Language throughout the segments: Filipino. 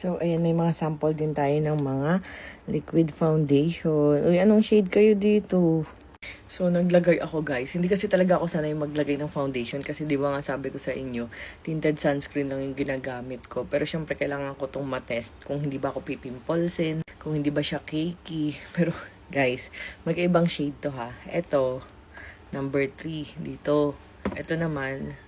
So, ayan, may mga sample din tayo ng mga liquid foundation. Uy, anong shade kayo dito? So, naglagay ako, guys. Hindi kasi talaga ako sanay maglagay ng foundation kasi di ba nga sabi ko sa inyo, tinted sunscreen lang yung ginagamit ko. Pero syempre, kailangan ko tong matest kung hindi ba ako pipimpolsin, kung hindi ba siya cakey. Pero, guys, magkaibang shade to ha. Ito, number 3 dito. Ito naman,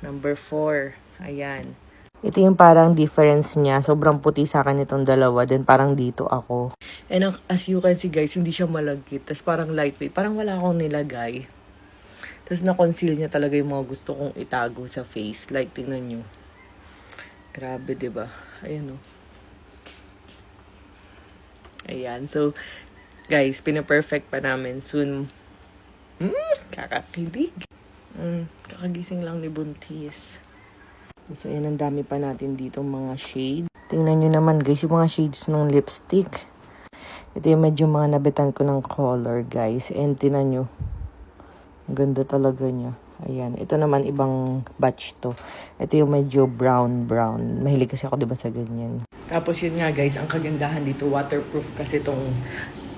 number 4. Ayan. Ito yung parang difference niya. Sobrang puti sa akin itong dalawa. Then parang dito ako. And as you can see guys, hindi siya malagkit. Tapos parang lightweight. Parang wala akong nilagay. Tapos na-conceal niya talaga yung mga gusto kong itago sa face. Like, tingnan nyo. Grabe, diba? Ayan o. Ayan. So, guys, pinaperfect pa namin. Soon, kakakilig. Kakagising lang ni Buntis. So, ayan, ang dami pa natin dito mga shade. Tingnan nyo naman guys, yung mga shades ng lipstick. Ito yung medyo mga nabitan ko ng color guys. And tingnan nyo. Ang ganda talaga niya. Ayan. Ito naman ibang batch to. Ito yung medyo brown. Mahilig kasi ako diba sa ganyan. Tapos yun nga guys, ang kagandahan dito, waterproof kasi itong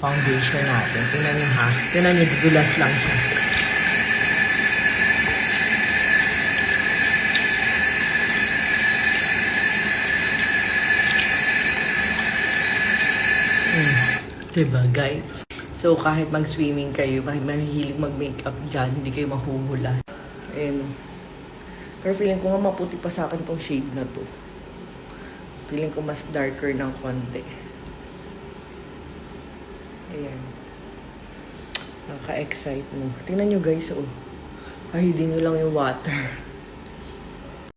foundation natin. Tingnan nyo ha. Tingnan nyo, dulas lang siya. Diba guys? So kahit mag-swimming kayo, mahihilig mag-makeup dyan, hindi kayo mahuhula. Ayan. Pero feeling ko nga maputi pa sa akin tong shade na to. Feeling ko mas darker ng konti. Ayan. Nakaka-excite mo. Tingnan nyo guys, oh. Kahidin nyo lang yung water.